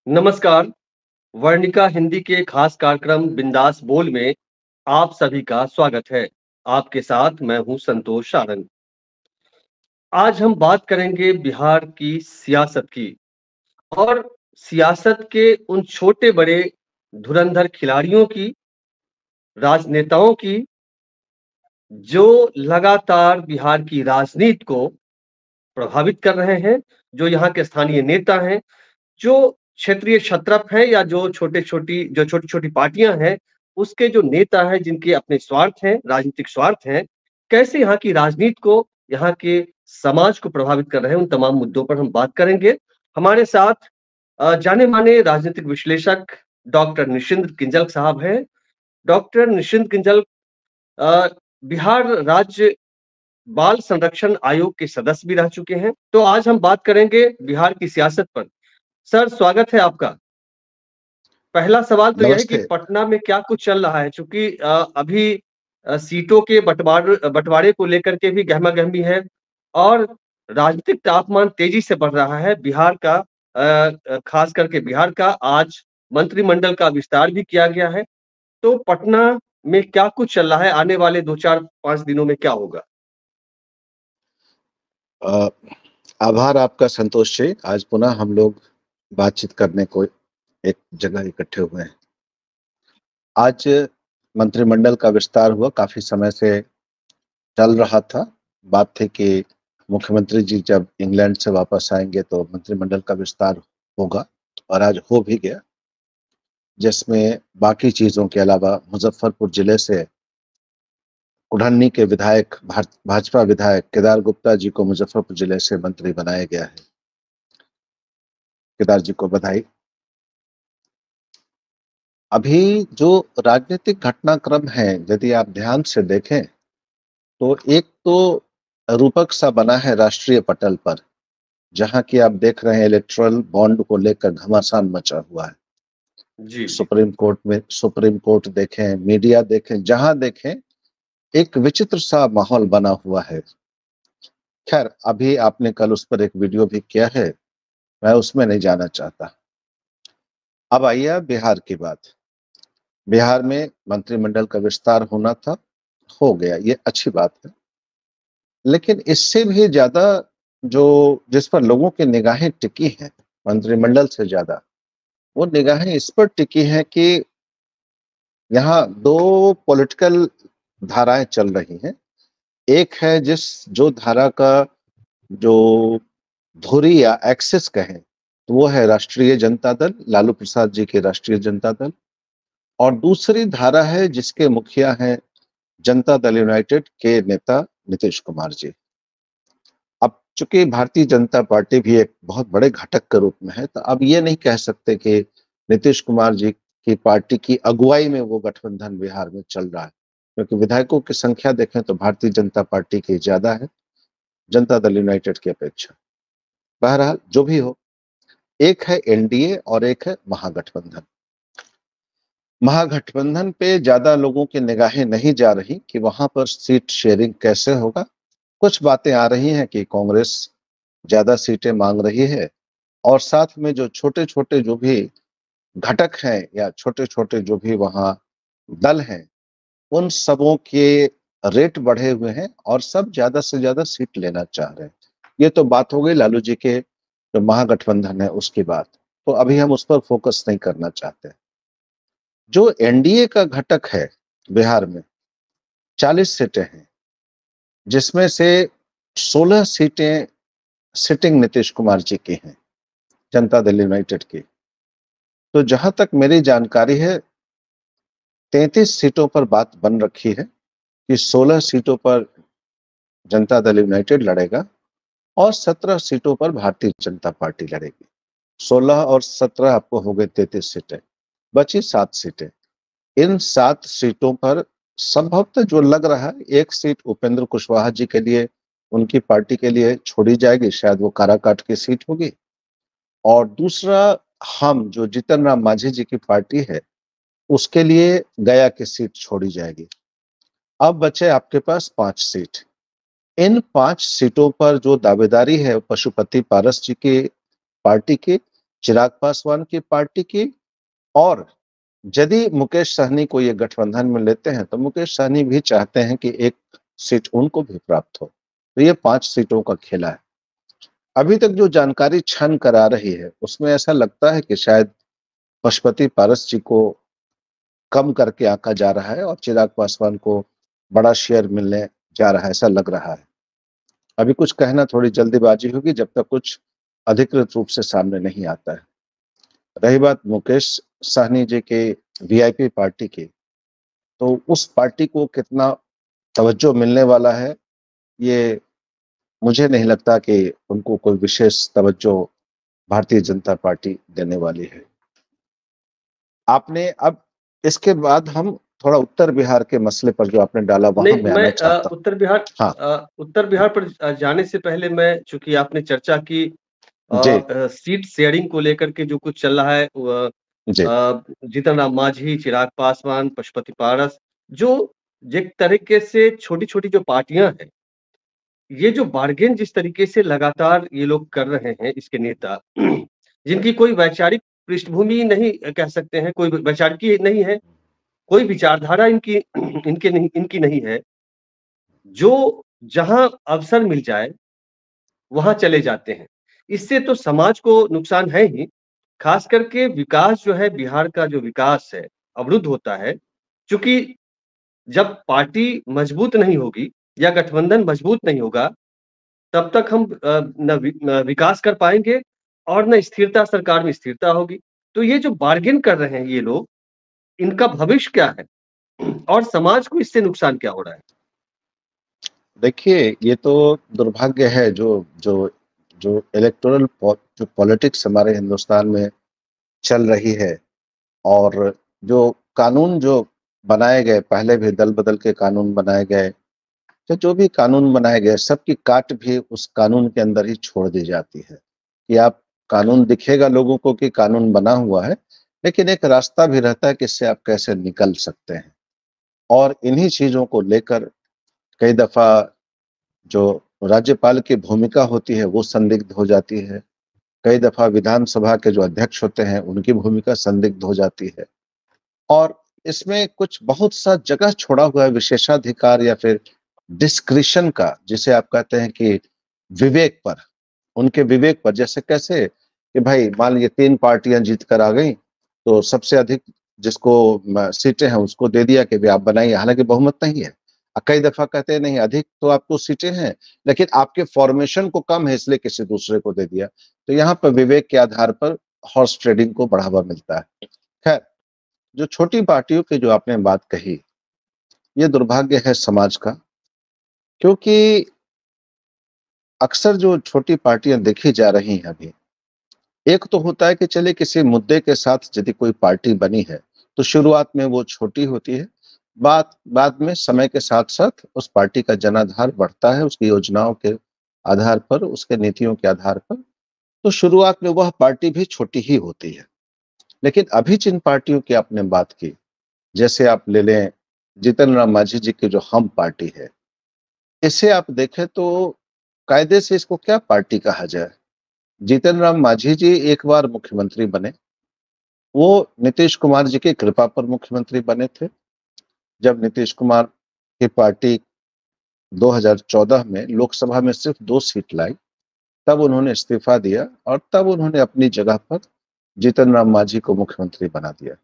नमस्कार। वर्णिका हिंदी के खास कार्यक्रम बिंदास बोल में आप सभी का स्वागत है। आपके साथ मैं हूं संतोष सारंग। आज हम बात करेंगे बिहार की सियासत की और सियासत के उन छोटे-बड़े धुरंधर खिलाड़ियों की, राजनेताओं की, जो लगातार बिहार की राजनीति को प्रभावित कर रहे हैं, जो यहाँ के स्थानीय नेता हैं, जो क्षेत्रीय क्षत्रप हैं या जो छोटी-छोटी पार्टियाँ हैं, उसके जो नेता हैं जिनके अपने स्वार्थ हैं, राजनीतिक स्वार्थ हैं, कैसे यहाँ की राजनीति को, यहाँ के समाज को प्रभावित कर रहे हैं, उन तमाम मुद्दों पर हम बात करेंगे। हमारे साथ जाने-माने राजनीतिक विश्लेषक डॉक्टर निशिंत किंजल साहब हैं। डॉक्टर निशिंत किंजल अ, बिहार राज्य बाल संरक्षण आयोग के सदस्य भी रह चुके हैं। तो आज हम बात करेंगे बिहार की सियासत पर। सर, स्वागत है आपका। पहला सवाल तो यह है कि नमस्ते। पटना में क्या कुछ चल रहा है? चूँकि अभी सीटों के बँटवारे को लेकर के भी गहमा-गहमी है और राजनीतिक तापमान तेज़ी से बढ़ रहा है। बिहार का ख़ास करके बिहार का आज मंत्रिमंडल का विस्तार भी किया गया है। तो पटना में क्या कुछ चल रहा है? आने वाले 2, 4, 5 दिनों में क्या होगा? अ, आभार आपका संतोष जी। आज पुनः हम लोग बातचीत करने को एक जगह इकट्ठे हुए हैं। आज मंत्रिमंडल का विस्तार हुआ, काफ़ी समय से चल रहा था। बात थी कि मुख्यमंत्री जी जब इंग्लैंड से वापस आएँगे तो मंत्रिमंडल का विस्तार होगा और आज हो भी गया, जिसमें बाकी चीज़ों के अलावा मुज़फ्फरपुर जिले से कुढ़न्नी के विधायक भाजपा विधायक केदार गुप्ता जी को मुज़फ्फरपुर जिले से मंत्री बनाया गया है। केदार जी को बधाई। अभी जो राजनीतिक घटनाक्रम है, यदि आप ध्यान से देखें, तो एक तो रूपक सा बना है राष्ट्रीय पटल पर, जहाँ की आप देख रहे हैं इलेक्टोरल बॉन्ड को लेकर घमासान मचा हुआ है। जी, जी। सुप्रीम कोर्ट देखें, मीडिया देखें, जहाँ देखें एक विचित्र सा माहौल बना हुआ है। खैर, अभी आपने कल उस पर एक वीडियो भी किया है, मैं उसमें नहीं जाना चाहता। अब आइए बिहार की बात। बिहार में मंत्रिमंडल का विस्तार होना था, हो गया, ये अच्छी बात है। लेकिन इससे भी ज़्यादा जो जिस पर लोगों की निगाहें टिकी हैं, मंत्रिमंडल से ज़्यादा, वो निगाहें इस पर टिकी हैं कि यहाँ 2 पॉलिटिकल धाराएँ चल रही हैं। एक है जो धारा का जो धुरी या एक्सिस कहें, तो वो है राष्ट्रीय जनता दल, लालू प्रसाद जी के राष्ट्रीय जनता दल, और दूसरी धारा है जिसके मुखिया हैं जनता दल यूनाइटेड के नेता नीतीश कुमार जी। अब चूंकि भारतीय जनता पार्टी भी एक बहुत बड़े घटक के रूप में है, तो अब ये नहीं कह सकते कि नीतीश कुमार जी की पार्टी की अगुवाई में वो गठबंधन बिहार में चल रहा है, क्योंकि विधायकों की संख्या देखें तो भारतीय जनता पार्टी की ज्यादा है जनता दल यूनाइटेड की अपेक्षा। बहरहाल जो भी हो, एक है एनडीए और एक है महागठबंधन। महागठबंधन पे ज्यादा लोगों की निगाहें नहीं जा रही कि वहां पर सीट शेयरिंग कैसे होगा। कुछ बातें आ रही हैं कि कांग्रेस ज्यादा सीटें मांग रही है, और साथ में जो छोटे-छोटे जो भी घटक हैं या छोटे-छोटे जो भी वहाँ दल हैं, उन सबों के रेट बढ़े हुए हैं और सब ज्यादा से ज्यादा सीट लेना चाह रहे हैं। ये तो बात हो गई लालू जी के जो महागठबंधन है उसकी बात। तो अभी हम उस पर फोकस नहीं करना चाहते। जो एनडीए का घटक है बिहार में, 40 सीटें हैं, जिसमें से 16 सीटें सिटिंग नीतीश कुमार जी की हैं, जनता दल यूनाइटेड की। तो जहां तक मेरी जानकारी है, 33 सीटों पर बात बन रखी है कि 16 सीटों पर जनता दल यूनाइटेड लड़ेगा और 17 सीटों पर भारतीय जनता पार्टी लड़ेगी। 16 और 17 आपको हो गए 33 सीटें, बची 7 सीटें। इन 7 सीटों पर संभवतः जो लग रहा है, एक सीट उपेंद्र कुशवाहा जी के लिए, उनकी पार्टी के लिए छोड़ी जाएगी, शायद वो काराकाट की सीट होगी। और दूसरा, हम जो जीतन राम मांझी जी की पार्टी है, उसके लिए गया की सीट छोड़ी जाएगी। अब बचे आपके पास 5 सीट। इन 5 सीटों पर जो दावेदारी है पशुपति पारस जी की पार्टी की, चिराग पासवान की पार्टी की, और यदि मुकेश सहनी को ये गठबंधन में लेते हैं तो मुकेश सहनी भी चाहते हैं कि एक सीट उनको भी प्राप्त हो। तो ये 5 सीटों का खेला है। अभी तक जो जानकारी छन कर आ रही है उसमें ऐसा लगता है कि शायद पशुपति पारस जी को कम करके आंका जा रहा है और चिराग पासवान को बड़ा शेयर मिलने जा रहा है, ऐसा लग रहा है। अभी कुछ कहना थोड़ी जल्दीबाजी होगी जब तक कुछ अधिकृत रूप से सामने नहीं आता है। रही बात मुकेश सहनी जी के वीआईपी पार्टी की, तो उस पार्टी को कितना तवज्जो मिलने वाला है, ये मुझे नहीं लगता कि उनको कोई विशेष तवज्जो भारतीय जनता पार्टी देने वाली है। आपने अब इसके बाद हम थोड़ा उत्तर बिहार के मसले पर जो आपने डाला वहां नहीं, मैं मैं आना चाहता हूँ। हाँ, उत्तर बिहार पर जाने से पहले मैं, चूँकि आपने चर्चा की जी, सीट शेयरिंग को लेकर के जो कुछ चल रहा है, जी, जीतन राम मांझी, चिराग पासवान, पशुपति पारस, जो जिस तरीके से छोटी-छोटी जो पार्टियाँ हैं, ये जो बार्गेन जिस तरीके से लगातार ये लोग कर रहे हैं, इसके नेता, जिनकी कोई वैचारिक पृष्ठभूमि नहीं कह सकते हैं, कोई वैचारिक ही नहीं है, कोई विचारधारा इनकी इनकी नहीं है, जो जहाँ अवसर मिल जाए, वहाँ चले जाते हैं। इससे तो समाज को नुकसान है ही, खास करके विकास जो है, बिहार का जो विकास है, अवरुद्ध होता है। चूँकि जब पार्टी मजबूत नहीं होगी या गठबंधन मजबूत नहीं होगा, तब तक हम न विकास कर पाएँगे और न स्थिरता, सरकार में स्थिरता होगी। तो ये जो बार्गेन कर रहे हैं ये लोग, इनका भविष्य क्या है? और समाज को इससे नुकसान क्या हो रहा है? देखिए ये तो दुर्भाग्य है जो जो जो इलेक्टोरल जो पॉलिटिक्स हमारे हिंदुस्तान में चल रही है, और जो कानून जो बनाए गए, पहले भी दल बदल के कानून बनाए गए, तो जो भी कानून बनाए गए सबकी काट भी उस कानून के अंदर ही छोड़ दी जाती है कि आप, कानून दिखेगा लोगों को कि कानून बना हुआ है, लेकिन एक रास्ता भी रहता है कि इससे आप कैसे निकल सकते हैं। और इन्हीं चीजों को लेकर कई दफा जो राज्यपाल की भूमिका होती है वो संदिग्ध हो जाती है, कई दफा विधानसभा के जो अध्यक्ष होते हैं उनकी भूमिका संदिग्ध हो जाती है, और इसमें कुछ बहुत सा जगह छोड़ा हुआ है विशेषाधिकार या फिर डिस्क्रिशन का, जिसे आप कहते हैं कि विवेक पर, उनके विवेक पर। जैसे कैसे कि भाई मान लीजिए 3 पार्टियां जीत कर आ गई, तो सबसे अधिक जिसको सीटें हैं उसको दे दिया कि भाई आप बनाइए, हालांकि बहुमत नहीं है। कई दफा कहते हैं नहीं अधिक तो आपको सीटें हैं, लेकिन आपके फॉर्मेशन को कम है इसलिए किसी दूसरे को दे दिया। तो यहाँ पर विवेक के आधार पर हॉर्स ट्रेडिंग को बढ़ावा मिलता है। खैर, जो छोटी पार्टियों की जो आपने बात कही, ये दुर्भाग्य है समाज का, क्योंकि अक्सर जो छोटी पार्टियां देखी जा रही हैं अभी, एक तो होता है कि चलिए किसी मुद्दे के साथ यदि कोई पार्टी बनी है तो शुरुआत में वो छोटी होती है, बाद बाद में समय के साथ साथ उस पार्टी का जनाधार बढ़ता है, उसकी योजनाओं के आधार पर, उसके नीतियों के आधार पर। तो शुरुआत में वह पार्टी भी छोटी ही होती है। लेकिन अभी जिन पार्टियों की आपने बात की, जैसे आप ले लें जीतन राम मांझी जी की जो हम पार्टी है, इसे आप देखें तो कायदे से इसको क्या पार्टी कहा जाए। जीतन राम मांझी जी एक बार मुख्यमंत्री बने, वो नीतीश कुमार जी की कृपा पर मुख्यमंत्री बने थे। जब नीतीश कुमार की पार्टी 2014 में लोकसभा में सिर्फ 2 सीट लाई, तब उन्होंने इस्तीफा दिया और तब उन्होंने अपनी जगह पर जीतन राम मांझी को मुख्यमंत्री बना दिया।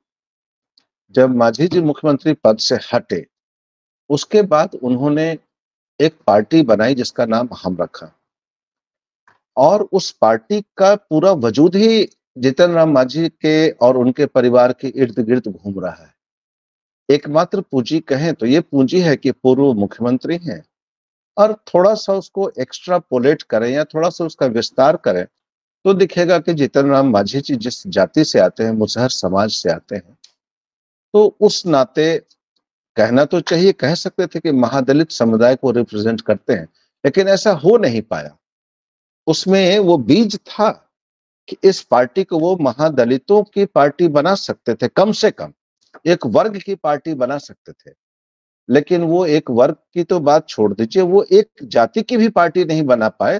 जब मांझी जी मुख्यमंत्री पद से हटे, उसके बाद उन्होंने एक पार्टी बनाई जिसका नाम हम रखा, और उस पार्टी का पूरा वजूद ही जीतन राम मांझी के और उनके परिवार के इर्द गिर्द घूम रहा है। एकमात्र पूंजी कहें तो ये पूंजी है कि पूर्व मुख्यमंत्री हैं, और थोड़ा सा उसको एक्स्ट्रापोलेट करें या थोड़ा सा उसका विस्तार करें तो दिखेगा कि जीतन राम मांझी जी जिस जाति से आते हैं, मुसहर समाज से आते हैं, तो उस नाते कहना तो चाहिए, कह सकते थे कि महादलित समुदाय को रिप्रेजेंट करते हैं, लेकिन ऐसा हो नहीं पाया। उसमें वो बीज था कि इस पार्टी को वो महादलितों की पार्टी बना सकते थे, कम से कम एक वर्ग की पार्टी बना सकते थे। लेकिन वो एक वर्ग की तो बात छोड़ दीजिए, वो एक जाति की भी पार्टी नहीं बना पाए,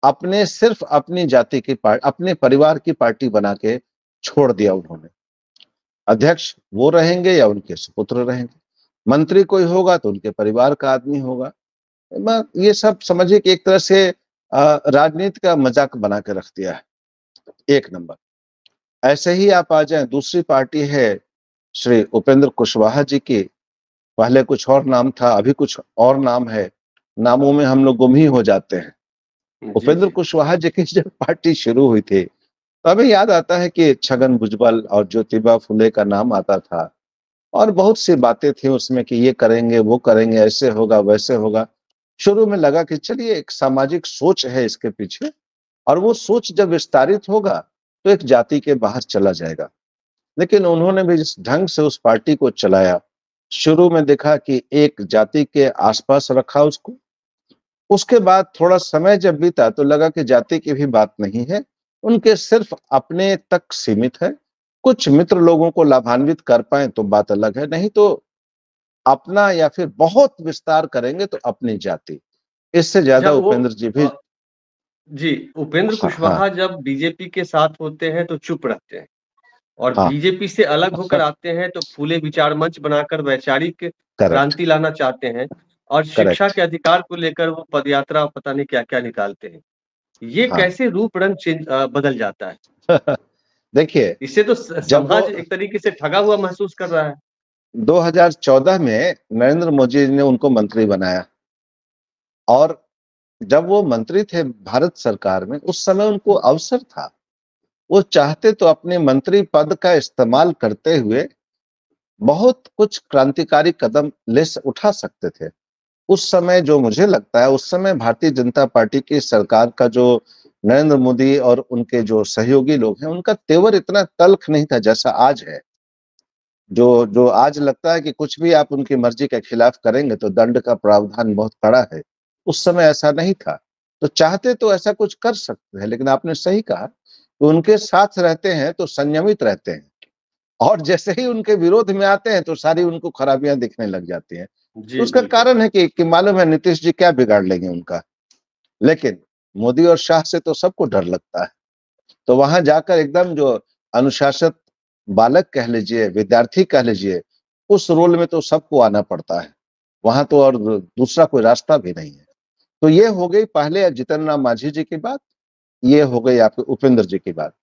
अपने सिर्फ अपनी जाति की पार्टी, अपने परिवार की पार्टी बना के छोड़ दिया उन्होंने। अध्यक्ष वो रहेंगे या उनके सुपुत्र रहेंगे, मंत्री कोई होगा तो उनके परिवार का आदमी होगा। ये सब समझिए कि एक तरह से राजनीति का मजाक बना के रख दिया है। एक नंबर। ऐसे ही आप आ जाएं, दूसरी पार्टी है श्री उपेंद्र कुशवाहा जी की। पहले कुछ और नाम था, अभी कुछ और नाम है। नामों में हम लोग गुम ही हो जाते हैं। जी, उपेंद्र जी। कुशवाहा जी की जब पार्टी शुरू हुई थी, तो हमें याद आता है कि छगन भुजबल और ज्योतिबा फुले का नाम आता था, और बहुत सी बातें थी उसमें कि ये करेंगे, वो करेंगे, ऐसे होगा, वैसे होगा। शुरू में लगा कि चलिए एक सामाजिक सोच है इसके पीछे, और वो सोच जब विस्तारित होगा तो एक जाति के बाहर चला जाएगा। लेकिन उन्होंने भी जिस ढंग से उस पार्टी को चलाया, शुरू में देखा कि एक जाति के आसपास रखा उसको, उसके बाद थोड़ा समय जब बीता तो लगा कि जाति की भी बात नहीं है, उनके सिर्फ अपने तक सीमित है। कुछ मित्र लोगों को लाभान्वित कर पाए तो बात अलग है, नहीं तो अपना या फिर बहुत विस्तार करेंगे तो अपनी जाति। इससे ज्यादा अच्छा वो उपेंद्र जी भी। जी, उपेंद्र हाँ हाँ कुशवाहा जब बीजेपी के साथ होते हैं तो चुप रहते हैं और हाँ। बीजेपी से अलग होकर आते हैं तो फूले विचार मंच बनाकर वैचारिक करेक्ट। क्रांति लाना चाहते हैं और शिक्षा करेक्ट। के अधिकार को लेकर वो पदयात्रा पता नहीं क्या-क्या निकालते हैं। ये हाँ। कैसे रूप रंग बदल जाता है? देखिए, इससे तो जब वो समाज एक तरीके से ठगा हुआ महसूस कर रहा है। 2014 में नरेंद्र मोदी जी ने उनको मंत्री बनाया, और जब वो मंत्री थे भारत सरकार में, उस समय उनको अवसर था। वो चाहते तो अपने मंत्री पद का इस्तेमाल करते हुए बहुत कुछ क्रांतिकारी कदम उठा सकते थे। उस समय जो मुझे लगता है, उस समय भारतीय जनता पार्टी की सरकार का जो नरेंद्र मोदी और उनके जो सहयोगी लोग हैं, उनका तेवर इतना तल्ख नहीं था जैसा आज है। जो जो आज लगता है कि कुछ भी आप उनकी मर्जी के खिलाफ करेंगे तो दंड का प्रावधान बहुत कड़ा है। उस समय ऐसा नहीं था। तो चाहते तो ऐसा कुछ कर सकते हैं, लेकिन आपने सही कहा कि उनके साथ रहते हैं तो संयमित रहते हैं, और जैसे ही उनके विरोध में आते हैं तो सारी उनको खराबियां दिखने लग जाती हैं। तो जी, उसका बिल्कुल। कारण है कि मालूम है नीतीश जी क्या बिगाड़ लेंगे उनका। लेकिन मोदी और शाह से तो सबको डर लगता है। तो वहां जाकर एकदम जो अनुशासित बालक कह लीजिए, विद्यार्थी कह लीजिए, उस रोल में तो सबको आना पड़ता है। वहां तो और दूसरा कोई रास्ता भी नहीं है। तो ये हो गई पहले जीतन राम मांझी जी की बात, ये हो गई आपके उपेंद्र जी की बात।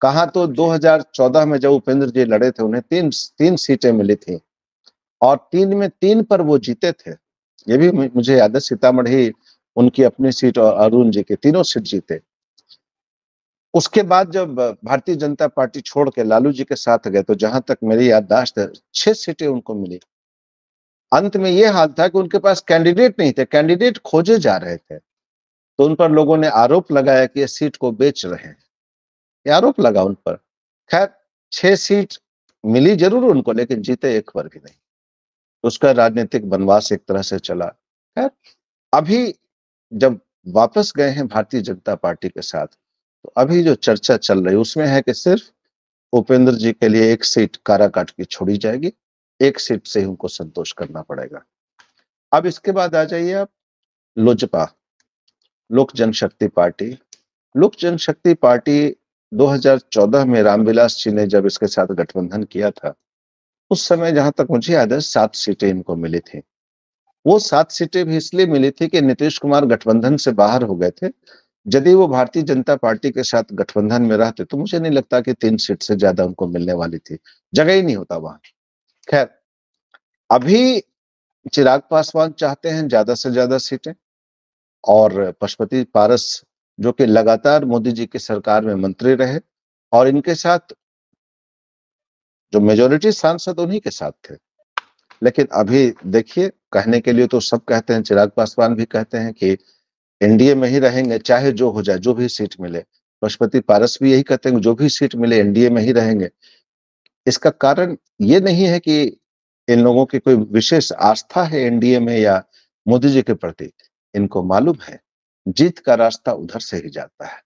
कहा तो जी। 2014 में जब उपेंद्र जी लड़े थे, उन्हें तीन तीन सीटें मिली थी, और तीन में तीन पर वो जीते थे। ये भी मुझे याद है, सीतामढ़ी उनकी अपनी सीट और अरुण जी के तीनों सीट जीते। उसके बाद जब भारतीय जनता पार्टी छोड़ के लालू जी के साथ गए, तो जहां तक मेरी याददाश्त है, 6 सीटें उनको मिली। अंत में ये हाल था कि उनके पास कैंडिडेट नहीं थे, कैंडिडेट खोजे जा रहे थे। तो उन पर लोगों ने आरोप लगाया कि ये सीट को बेच रहे हैं। ये आरोप लगा उन पर। खैर, 6 सीट मिली जरूर उनको, लेकिन जीते एक बार भी नहीं। उसका राजनीतिक वनवास एक तरह से चला। खैर, अभी जब वापस गए हैं भारतीय जनता पार्टी के साथ, तो अभी जो चर्चा चल रही है उसमें है कि सिर्फ उपेंद्र जी के लिए एक सीट काराकाट की छोड़ी जाएगी, एक सीट से ही उनको संतोष करना पड़ेगा। अब इसके बाद आ जाइए आप लोजपा, लोक जनशक्ति पार्टी। लोक जनशक्ति पार्टी 2014 में रामविलास जी ने जब इसके साथ गठबंधन किया था, उस समय जहां तक मुझे याद है 7 सीटें इनको मिली थी। वो 7 सीटें भी इसलिए मिली थी कि नीतीश कुमार गठबंधन से बाहर हो गए थे। यदि वो भारतीय जनता पार्टी के साथ गठबंधन में रहते तो मुझे नहीं लगता कि 3 सीट से ज्यादा उनको मिलने वाली थी। जगह ही नहीं होता वहां। खैर, अभी चिराग पासवान चाहते हैं ज्यादा से ज्यादा सीटें, और पशुपति पारस जो कि लगातार मोदी जी की सरकार में मंत्री रहे, और इनके साथ जो मेजोरिटी सांसद उन्हीं के साथ थे। लेकिन अभी देखिए, कहने के लिए तो सब कहते हैं, चिराग पासवान भी कहते हैं कि एनडीए में ही रहेंगे, चाहे जो हो जाए, जो भी सीट मिले। पशुपति पारस भी यही कहते हैं कि जो भी सीट मिले एनडीए में ही रहेंगे। इसका कारण ये नहीं है कि इन लोगों की कोई विशेष आस्था है एनडीए में या मोदी जी के प्रति। इनको मालूम है जीत का रास्ता उधर से ही जाता है।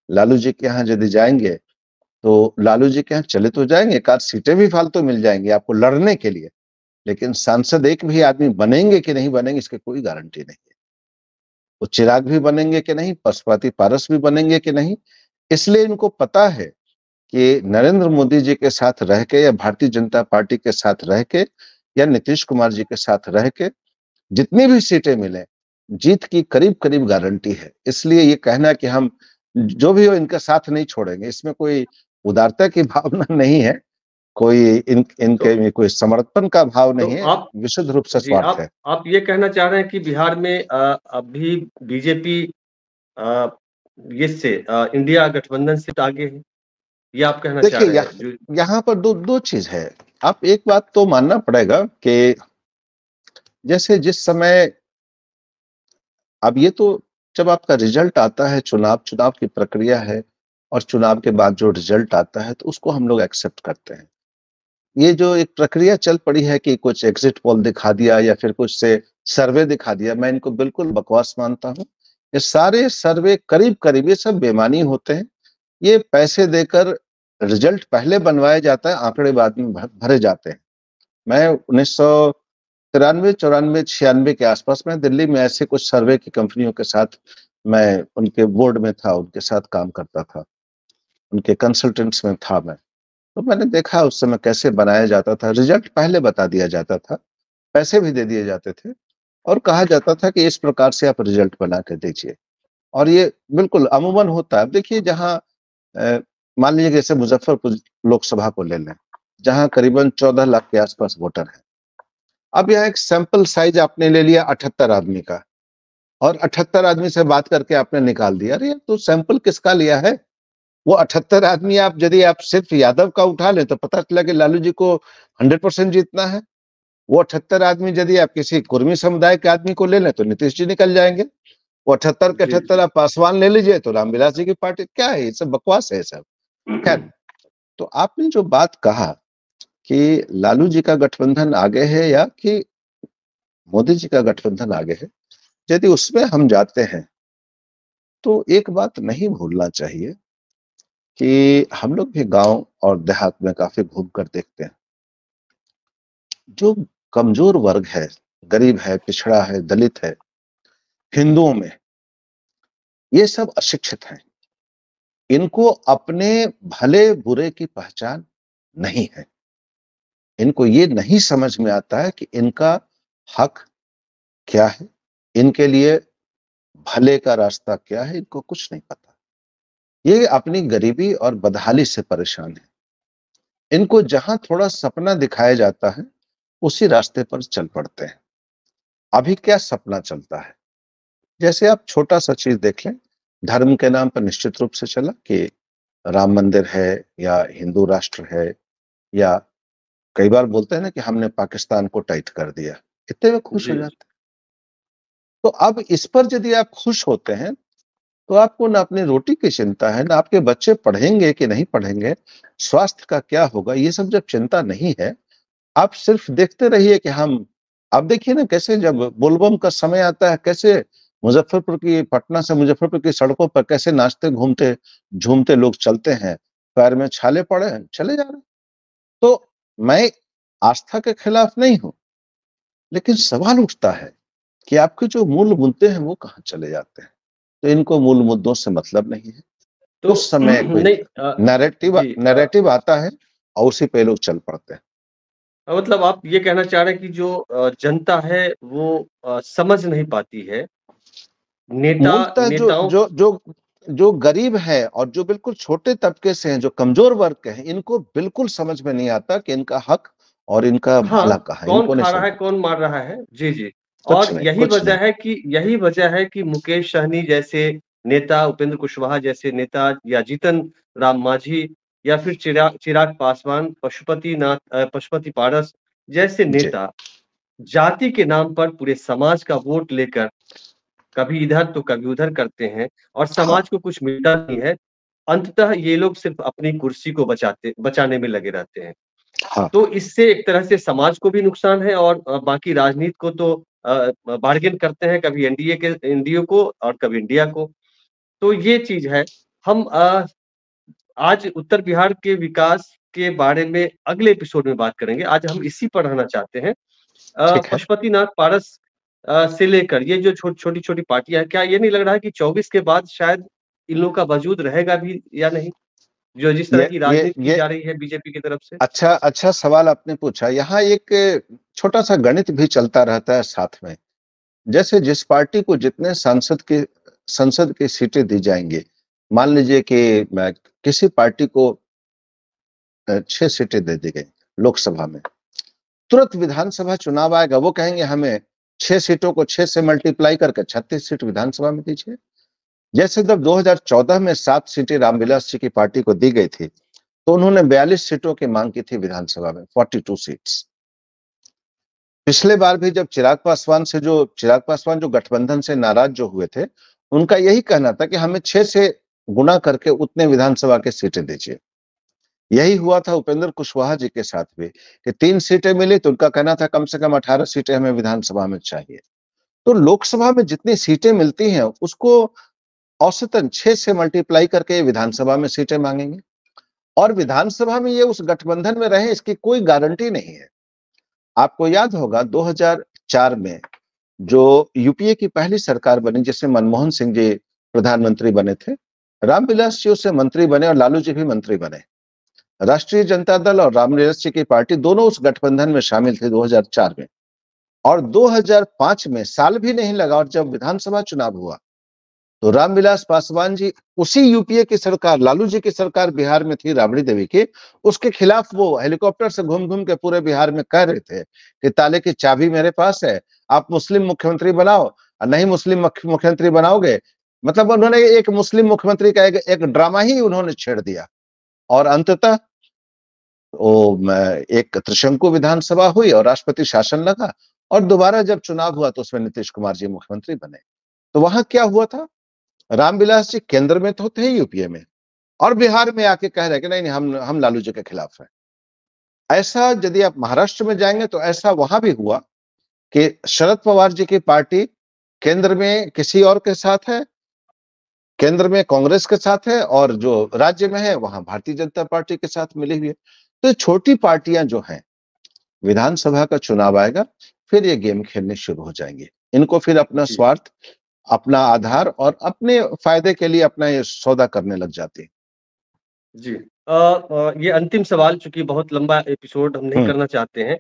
लालू जी के यहाँ यदि जाएंगे तो लालू जी के यहाँ चले तो जाएंगे, एक आध सीटें भी फालतू मिल जाएंगी आपको लड़ने के लिए, लेकिन सांसद एक भी आदमी बनेंगे कि नहीं बनेंगे इसकी कोई गारंटी नहीं है। वो चिराग भी बनेंगे कि नहीं, पशुपति पारस भी बनेंगे कि नहीं। इसलिए इनको पता है कि नरेंद्र मोदी जी के साथ रह के या भारतीय जनता पार्टी के साथ रह के या नीतीश कुमार जी के साथ रह के जितनी भी सीटें मिले, जीत की करीब करीब गारंटी है। इसलिए ये कहना कि हम जो भी हो इनका साथ नहीं छोड़ेंगे, इसमें कोई उदारता की भावना नहीं है, कोई तो इनके में कोई समर्पण का भाव तो नहीं है, आप विशुद्ध रूप से जी, स्वार्थ है। आप ये कहना चाह रहे हैं कि बिहार में अभी बीजेपी अ, इंडिया गठबंधन से आगे है, ये आप कहना चाह देखिए रहे हैं? जो यहाँ पर दो दो चीज है। आप एक बात तो मानना पड़ेगा कि जैसे जिस समय, अब ये तो जब आपका रिजल्ट आता है, चुनाव की प्रक्रिया है, और चुनाव के बाद जो रिजल्ट आता है तो उसको हम लोग एक्सेप्ट करते हैं। ये जो एक प्रक्रिया चल पड़ी है कि कुछ एग्जिट पोल दिखा दिया या फिर कुछ से सर्वे दिखा दिया, मैं इनको बिल्कुल बकवास मानता हूँ। ये सारे सर्वे करीब करीब ये सब बेईमानी होते हैं। ये पैसे देकर रिजल्ट पहले बनवाया जाता है, आंकड़े बाद में भरे जाते हैं। मैं 1993, 94, 96 के आसपास में दिल्ली में ऐसे कुछ सर्वे की कंपनियों के साथ मैं उनके बोर्ड में था, उनके साथ काम करता था, उनके कंसल्टेंट्स में था मैं। तो मैंने देखा उस समय कैसे बनाया जाता था, रिजल्ट पहले बता दिया जाता था, पैसे भी दे दिए जाते थे और कहा जाता था कि इस प्रकार से आप रिजल्ट बना के दीजिए। और ये बिल्कुल अमूमन होता है। अब देखिए जहाँ मान लीजिए जैसे मुजफ्फरपुर लोकसभा को ले लें, जहाँ करीबन 14 लाख के आसपास वोटर हैं। अब यहाँ एक सैंपल साइज आपने ले लिया 78 आदमी का, और 78 आदमी से बात करके आपने निकाल दिया। अरे तो सैंपल किसका लिया है? वो 78 आदमी, आप यदि आप सिर्फ यादव का उठा लें तो पता चला कि लालू जी को 100% जीतना है। वो 78 आदमी यदि आप किसी कुर्मी समुदाय के आदमी को ले लें तो नीतीश जी निकल जाएंगे। वो 78 के जी, 78 आप पासवान ले लीजिए तो रामविलास जी की पार्टी। क्या है ये सब? बकवास है सब। खैर, तो आपने जो बात कहा कि लालू जी का गठबंधन आगे है या कि मोदी जी का गठबंधन आगे है, यदि उसमें हम जाते हैं तो एक बात नहीं भूलना चाहिए कि हम लोग भी गांव और देहात में काफी घूम कर देखते हैं। जो कमजोर वर्ग है, गरीब है, पिछड़ा है, दलित है, हिंदुओं में, ये सब अशिक्षित हैं। इनको अपने भले बुरे की पहचान नहीं है। इनको ये नहीं समझ में आता है कि इनका हक क्या है, इनके लिए भले का रास्ता क्या है, इनको कुछ नहीं पता। ये अपनी गरीबी और बदहाली से परेशान है। इनको जहां थोड़ा सपना दिखाया जाता है उसी रास्ते पर चल पड़ते हैं। अभी क्या सपना चलता है? जैसे आप छोटा सा चीज देख लें, धर्म के नाम पर निश्चित रूप से चला कि राम मंदिर है या हिंदू राष्ट्र है, या कई बार बोलते हैं ना कि हमने पाकिस्तान को टाइट कर दिया, इतने में खुश हो जी, जाते हैं। तो अब इस पर यदि आप खुश होते हैं तो आपको ना अपनी रोटी की चिंता है, ना आपके बच्चे पढ़ेंगे कि नहीं पढ़ेंगे, स्वास्थ्य का क्या होगा, ये सब जब चिंता नहीं है, आप सिर्फ देखते रहिए कि हम, आप देखिए ना कैसे जब बोलबम का समय आता है, कैसे मुजफ्फरपुर की, पटना से मुजफ्फरपुर की सड़कों पर कैसे नाचते घूमते झूमते लोग चलते हैं, पैर में छाले पड़े हैं, चले जा रहे हैं। तो मैं आस्था के खिलाफ नहीं हूं, लेकिन सवाल उठता है कि आपके जो मूल मुद्दे हैं वो कहाँ चले जाते हैं। तो इनको मूल मुद्दों से मतलब नहीं है। तो उस समय कोई नहीं नैरेटिव जी नैरेटिव आता है और उसी पे लोग चल पड़ते हैं। मतलब आप ये कहना चाह रहे हैं कि जो जनता है वो समझ नहीं पाती है। नेता मूलतः जो नेताओं जो जो जो गरीब है और जो बिल्कुल छोटे तबके से हैं, जो कमजोर वर्ग के हैं, इनको बिल्कुल समझ में नहीं आता कि इनका हक और इनका हाँ, भला कहाँ है, कौन इनको नहीं खा रहा समझ है, में। कौन मार रहा है। जी, जी। कुछ और नहीं, कुछ नहीं। यही वजह है कि मुकेश सहनी जैसे नेता, उपेंद्र कुशवाहा जैसे नेता या जीतन राम मांझी या फिर चिराग पासवान, पशुपति पारस जैसे जी। नेता जाति के नाम पर पूरे समाज का वोट लेकर कभी इधर तो कभी उधर करते हैं और हाँ। समाज को कुछ मिलता नहीं है। अंततः ये लोग सिर्फ अपनी कुर्सी को बचाने में लगे रहते हैं। हाँ। तो इससे एक तरह से समाज को भी नुकसान है और बाकी राजनीति को तो बार्गेन करते हैं कभी एनडीए को और कभी इंडिया को। तो ये चीज़ है। हम आज उत्तर बिहार के विकास के बारे में अगले एपिसोड में बात करेंगे। आज हम इसी पर रहना चाहते हैं। ठीक है। पशुपतिनाथ पारस से लेकर ये जो छोटी-छोटी पार्टियाँ हैं, क्या ये नहीं लग रहा है कि 24 के बाद शायद इन लोगों का वजूद रहेगा भी या नहीं? जो जिस तरह ये की ये राजनीति की ये जा रही है बीजेपी की तरफ से? अच्छा अच्छा सवाल आपने पूछा। यहाँ एक छोटा सा गणित भी चलता रहता है साथ में। जैसे जिस पार्टी को जितने संसद की सीटें दी जाएंगी, मान लीजिए कि किसी पार्टी को 6 सीटें दे दी गई लोकसभा में, तुरंत विधानसभा चुनाव आएगा, वो कहेंगे हमें 6 सीटों को 6 से मल्टीप्लाई करके 36 सीट विधानसभा में दीजिए। जैसे जब 2014 में 7 सीटें रामविलास जी की पार्टी को दी गई थी, तो उन्होंने 42 सीटों की मांग की थी विधानसभा में, 42 सीट्स। पिछले बार भी जब चिराग पासवान जो गठबंधन से नाराज जो हुए थे, उनका यही कहना था कि हमें 6 से गुना करके उतने विधानसभा की सीटें दीजिए। यही हुआ था उपेंद्र कुशवाहा जी के साथ भी, कि 3 सीटें मिली तो उनका कहना था कम से कम 18 सीटें हमें विधानसभा में चाहिए। तो लोकसभा में जितनी सीटें मिलती हैं, उसको औसतन 6 से मल्टीप्लाई करके विधानसभा में सीटें मांगेंगे, और विधानसभा में ये उस गठबंधन में रहे इसकी कोई गारंटी नहीं है। आपको याद होगा 2004 में जो यूपीए की पहली सरकार बनी, जिसमें मनमोहन सिंह जी प्रधानमंत्री बने थे, रामविलास जी उससे मंत्री बने और लालू जी भी मंत्री बने। राष्ट्रीय जनता दल और रामविलास जी की पार्टी दोनों उस गठबंधन में शामिल थे 2004 में। और 2005 में साल भी नहीं लगा और जब विधानसभा चुनाव हुआ, तो रामविलास पासवान जी, उसी यूपीए की सरकार, लालू जी की सरकार बिहार में थी राबड़ी देवी की, उसके खिलाफ वो हेलीकॉप्टर से घूम घूम के पूरे बिहार में कह रहे थे कि ताले की चाबी मेरे पास है, आप मुस्लिम मुख्यमंत्री बनाओ, और नहीं मुस्लिम मुख्यमंत्री बनाओगे। मतलब उन्होंने एक मुस्लिम मुख्यमंत्री का एक ड्रामा ही उन्होंने छेड़ दिया। और अंततः वो एक त्रिशंकु विधानसभा हुई और राष्ट्रपति शासन लगा, और दोबारा जब चुनाव हुआ तो उसमें नीतीश कुमार जी मुख्यमंत्री बने। तो वहां क्या हुआ था, रामविलास जी केंद्र में तो थे यूपीए में, और बिहार में आके कह रहे कि नहीं नहीं, हम लालू जी के खिलाफ हैं। ऐसा यदि आप महाराष्ट्र में जाएंगे तो ऐसा वहां भी हुआ कि शरद पवार जी की पार्टी केंद्र में किसी और के साथ है, केंद्र में कांग्रेस के साथ है, और जो राज्य में है वहां भारतीय जनता पार्टी के साथ मिली हुई है। तो छोटी पार्टियां जो हैं, विधानसभा का चुनाव आएगा, फिर ये गेम खेलने शुरू हो जाएंगे। इनको फिर अपना जी, स्वार्थ, अपना आधार और अपने फायदे के लिए अपना ये सौदा करने लग जाती है। जी। ये अंतिम सवाल, चूँकि बहुत लंबा एपिसोड हम नहीं हम्म। करना चाहते हैं।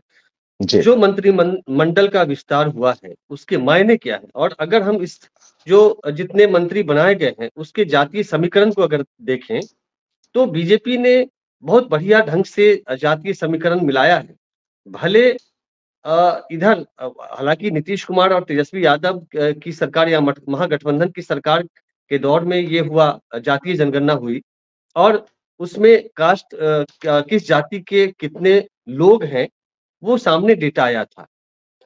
जी। जो मंत्रिमंडल का विस्तार हुआ है, उसके मायने क्या हैं? और अगर हम इस जो जितने मंत्री बनाए गए हैं, उसके जातीय समीकरण को अगर देखें, तो बीजेपी ने बहुत बढ़िया ढंग से जातीय समीकरण मिलाया है। भले इधर हालाँकि नीतीश कुमार और तेजस्वी यादव की सरकार या महागठबंधन की सरकार के दौर में ये हुआ, जातीय जनगणना हुई और उसमें कास्ट किस जाति के कितने लोग हैं, वो सामने डेटा आया था।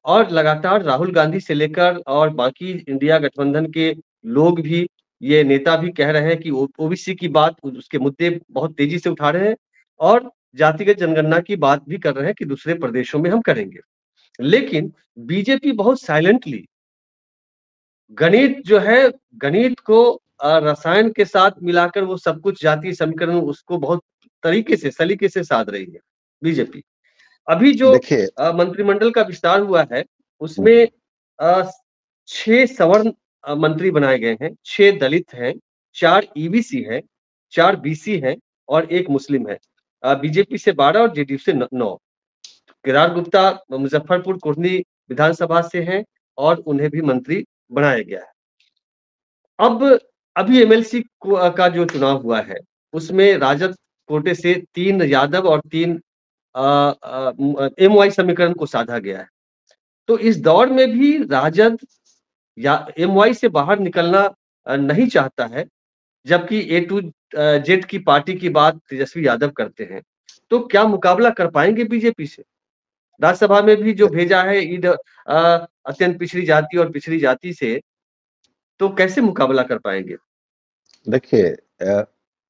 और लगातार राहुल गांधी से लेकर और बाकी इंडिया गठबंधन के लोग भी, ये नेता भी कह रहे हैं कि ओबीसी की बात, उसके मुद्दे बहुत तेजी से उठा रहे हैं और जातिगत जनगणना की बात भी कर रहे हैं कि दूसरे प्रदेशों में हम करेंगे। लेकिन बीजेपी बहुत साइलेंटली गणित जो है, गणित को रसायन के साथ मिलाकर वो सब कुछ जातीय समीकरण उसको बहुत तरीके से, सलीके से साध रही है बीजेपी। अभी जो देखिए। मंत्रिमंडल का विस्तार हुआ है, उसमें हम्म। अ, 6 सवर्ण मंत्री बनाए गए हैं, 6 दलित हैं, 4 ईबीसी हैं, 4 बीसी हैं और 1 मुस्लिम है। बीजेपी से 12 और जेडीयू से 9। केदार गुप्ता मुजफ्फरपुर कुर्नी विधानसभा से हैं और उन्हें भी मंत्री बनाया गया है। अब अभी एमएलसी का जो चुनाव हुआ है, उसमें राजद कोटे से 3 यादव और 3 एमवाई समीकरण को साधा गया है। तो इस दौर में भी राजद या एमवाई से बाहर निकलना नहीं चाहता है, जबकि ए टू जेड की पार्टी की बात तेजस्वी यादव करते हैं। तो क्या मुकाबला कर पाएँगे बीजेपी से? राज्यसभा में भी जो भेजा है अत्यंत पिछड़ी जाति और पिछड़ी जाति से, तो कैसे मुकाबला कर पाएँगे? देखिए,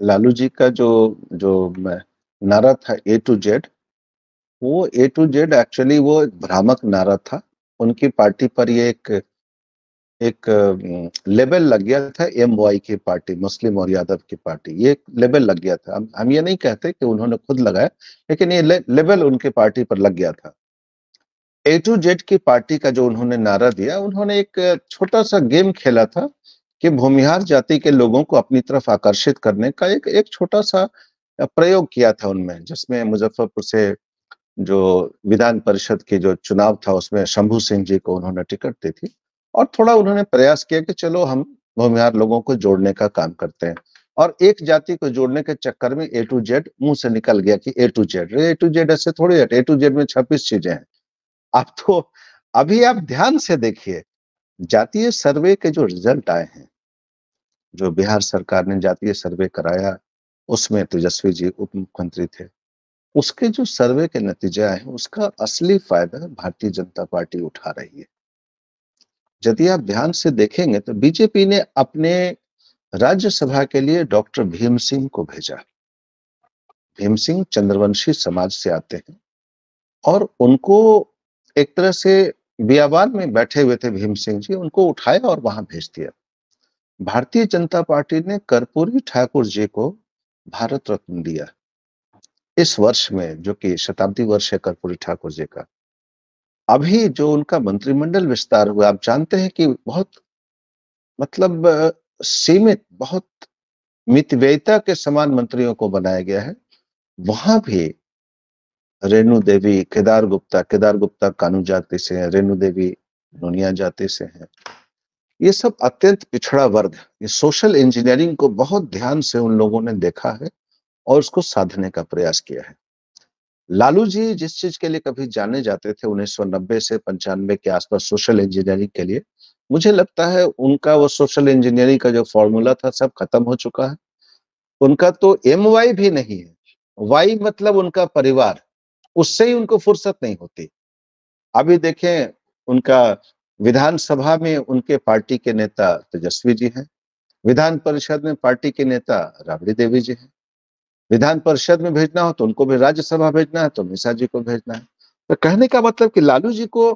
लालू जी का जो जो नारा था ए टू जेड, वो ए टू जेड एक्चुअली वो एक भ्रामक नारा था। उनकी पार्टी पर ये एक लेबल लग गया था, एम वाई की पार्टी, मुस्लिम और यादव की पार्टी, ये लेबल लग गया था। हम ये नहीं कहते कि उन्होंने खुद लगाया, लेकिन ये लेबल उनके पार्टी पर लग गया था। ए टू जेड की पार्टी का जो उन्होंने नारा दिया, उन्होंने एक छोटा सा गेम खेला था कि भूमिहार जाति के लोगों को अपनी तरफ आकर्षित करने का एक एक छोटा सा प्रयोग किया था उनमें, जिसमें मुजफ्फरपुर से जो विधान परिषद की जो चुनाव था उसमें शंभू सिंह जी को उन्होंने टिकट दी थी और थोड़ा उन्होंने प्रयास किया कि चलो हम भूमिहार लोगों को जोड़ने का काम करते हैं और एक जाति को जोड़ने के चक्कर में ए टू जेड मुंह से निकल गया कि ए टू जेड ऐसे थोड़ी है, ए टू जेड में 26 चीजें हैं। अब तो अभी आप ध्यान से देखिए, जातीय सर्वे के जो रिजल्ट आए हैं, जो बिहार सरकार ने जातीय सर्वे कराया, उसमें तेजस्वी जी उप मुख्यमंत्री थे। उसके जो सर्वे के नतीजे आए हैं, उसका असली फायदा भारतीय जनता पार्टी उठा रही है। यदि आप ध्यान से देखेंगे तो बीजेपी ने अपने राज्यसभा के लिए डॉक्टर भीम सिंह को भेजा। भीम सिंह चंद्रवंशी समाज से आते हैं और उनको एक तरह से बियाबान में बैठे हुए थे भीम सिंह जी, उनको उठाया और वहां भेज दिया। भारतीय जनता पार्टी ने कर्पूरी ठाकुर जी को भारत रत्न दिया इस वर्ष में, जो कि शताब्दी वर्ष है कर्पूरी ठाकुर जी का। अभी जो उनका मंत्रिमंडल विस्तार हुआ, आप जानते हैं कि बहुत मतलब सीमित, बहुत मितव्ययिता के समान मंत्रियों को बनाया गया है। वहां भी रेणु देवी, केदार गुप्ता कानू जाति से हैं, रेणु देवी नोनिया जाति से हैं। ये सब अत्यंत पिछड़ा वर्ग है। ये सोशल इंजीनियरिंग को बहुत ध्यान से उन लोगों ने देखा है और उसको साधने का प्रयास किया है। लालू जी जिस चीज के लिए कभी जाने जाते थे 1990 से 95 के आसपास सोशल इंजीनियरिंग के लिए, मुझे लगता है उनका वो सोशल इंजीनियरिंग का जो फॉर्मूला था सब खत्म हो चुका है। उनका तो एम वाई भी नहीं है, वाई मतलब उनका परिवार, उससे ही उनको फुर्सत नहीं होती। अभी देखें, उनका विधानसभा में उनके पार्टी के नेता तेजस्वी जी हैं, विधान परिषद में पार्टी के नेता राबड़ी देवी जी हैं। विधान परिषद में भेजना हो तो उनको भी, राज्यसभा भेजना है तो मिश्रा जी को भेजना है। तो कहने का मतलब कि लालू जी को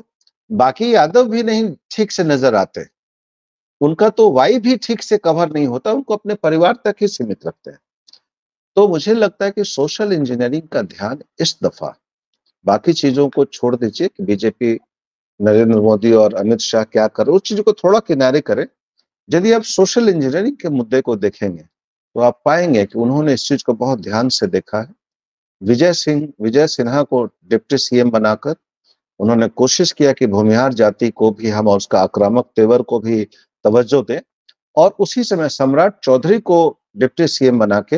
बाकी यादव भी नहीं ठीक से नजर आते, उनका तो वाई भी ठीक से कवर नहीं होता, उनको अपने परिवार तक ही सीमित रखते हैं। तो मुझे लगता है कि सोशल इंजीनियरिंग का ध्यान इस दफा, बाकी चीजों को छोड़ दीजिए कि बीजेपी, नरेंद्र मोदी और अमित शाह क्या कर रहे, उस चीज को थोड़ा किनारे करें। यदि आप सोशल इंजीनियरिंग के मुद्दे को देखेंगे तो आप पाएंगे कि उन्होंने इस चीज को बहुत ध्यान से देखा है। विजय सिन्हा को डिप्टी सीएम बनाकर उन्होंने कोशिश किया कि भूमिहार जाति को भी हम और उसका आक्रामक तेवर को भी तवज्जो दें और उसी समय सम्राट चौधरी को डिप्टी सीएम बना के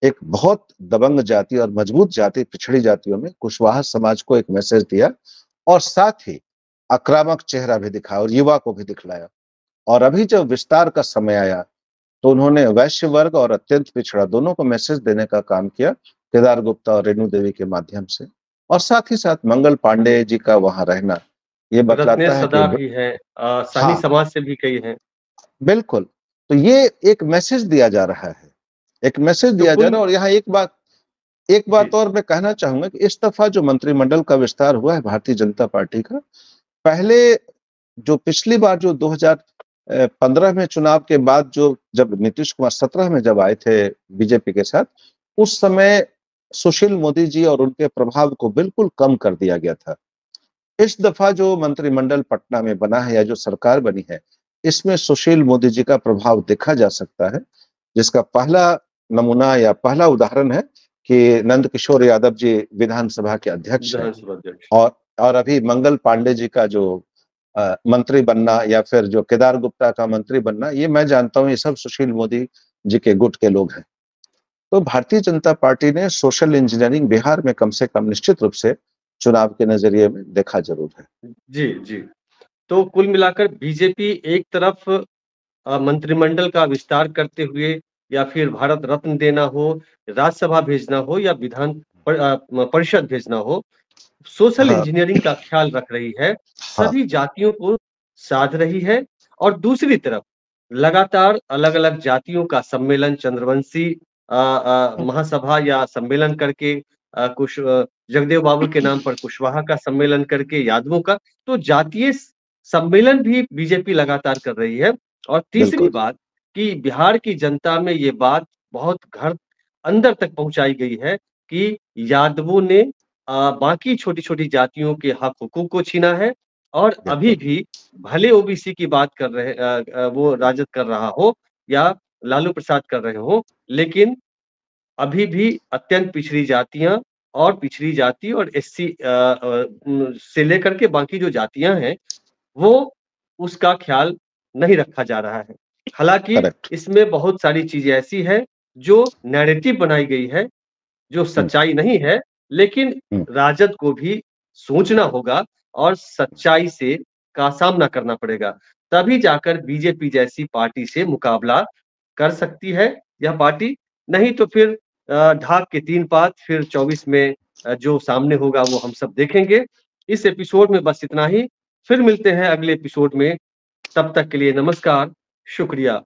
एक बहुत दबंग जाति और मजबूत जाति, पिछड़ी जातियों में कुशवाहा समाज को एक मैसेज दिया और साथ ही आक्रामक चेहरा भी दिखाया और युवा को भी दिखलाया। और अभी जब विस्तार का समय आया तो उन्होंने वैश्य वर्ग और अत्यंत पिछड़ा दोनों को मैसेज देने का काम किया, केदार गुप्ता और रेणु देवी के माध्यम से। और साथ ही साथ मंगल पांडे जी का वहां रहना ये रत्नेश बतलाता है कि सदा भी हैं, साहनी हाँ, समाज से भी कई हैं। बिल्कुल। तो ये एक मैसेज दिया जा रहा है, एक मैसेज तो दिया जा रहा कुल है। और यहाँ एक जी, बात और मैं कहना चाहूंगा कि इस दफा जो मंत्रिमंडल का विस्तार हुआ है भारतीय जनता पार्टी का, पहले जो पिछली बार जो 2015 में चुनाव के बाद जो, जब नीतीश कुमार 17 में जब आए थे बीजेपी के साथ, उस समय सुशील मोदी जी और उनके प्रभाव को बिल्कुल कम कर दिया गया था। इस दफा जो मंत्रिमंडल पटना में बना है या जो सरकार बनी है, इसमें सुशील मोदी जी का प्रभाव देखा जा सकता है, जिसका पहला नमूना या पहला उदाहरण है कि नंद किशोर यादव जी विधानसभा के अध्यक्ष हैं। विधानसभा अध्यक्ष। और और अभी मंगल पांडे जी का जो मंत्री बनना या फिर जो केदार गुप्ता का मंत्री बनना, ये मैं जानता हूँ ये सब सुशील मोदी जी के गुट के लोग हैं। तो भारतीय जनता पार्टी ने सोशल इंजीनियरिंग बिहार में कम से कम निश्चित रूप से चुनाव के नजरिए में देखा जरूर है। जी, जी। तो कुल मिलाकर बीजेपी एक तरफ मंत्रिमंडल का विस्तार करते हुए या फिर भारत रत्न देना हो, राज्यसभा भेजना हो या परिषद भेजना हो, सोशल हाँ, इंजीनियरिंग का ख्याल रख रही है, हाँ, सभी जातियों को साध रही है। और दूसरी तरफ लगातार अलग-अलग जातियों का सम्मेलन, चंद्रवंशी महासभा या सम्मेलन करके, जगदेव बाबू के नाम पर कुशवाहा का सम्मेलन करके, यादवों का, तो जातीय सम्मेलन भी बीजेपी लगातार कर रही है। और तीसरी बिल्कुल। बात कि बिहार की जनता में ये बात बहुत घर अंदर तक पहुंचाई गई है कि यादवों ने बाकी छोटी-छोटी जातियों के हक-हुकूक को छीना है और अभी बिल्कुल, भी भले ओबीसी की बात कर रहे वो राजद कर रहा हो या लालू प्रसाद कर रहे हों, लेकिन अभी भी अत्यंत पिछड़ी जातियाँ और पिछड़ी जाति और एससी से लेकर के बाकी जो जातियाँ हैं, वो उसका ख़्याल नहीं रखा जा रहा है। हालाँकि करेक्ट। इसमें बहुत सारी चीज़ें ऐसी हैं, जो नैरेटिव बनाई गई है, जो हुँ, सच्चाई नहीं है, लेकिन हुँ, राजद को भी सोचना होगा और सच्चाई से का सामना करना पड़ेगा। तभी जाकर बीजेपी जैसी पार्टी से मुकाबला कर सकती है यह पार्टी, नहीं तो फिर ढाक के 3 पात फिर 24 में जो सामने होगा वो हम सब देखेंगे। इस एपिसोड में बस इतना ही, फिर मिलते हैं अगले एपिसोड में, तब तक के लिए नमस्कार, शुक्रिया।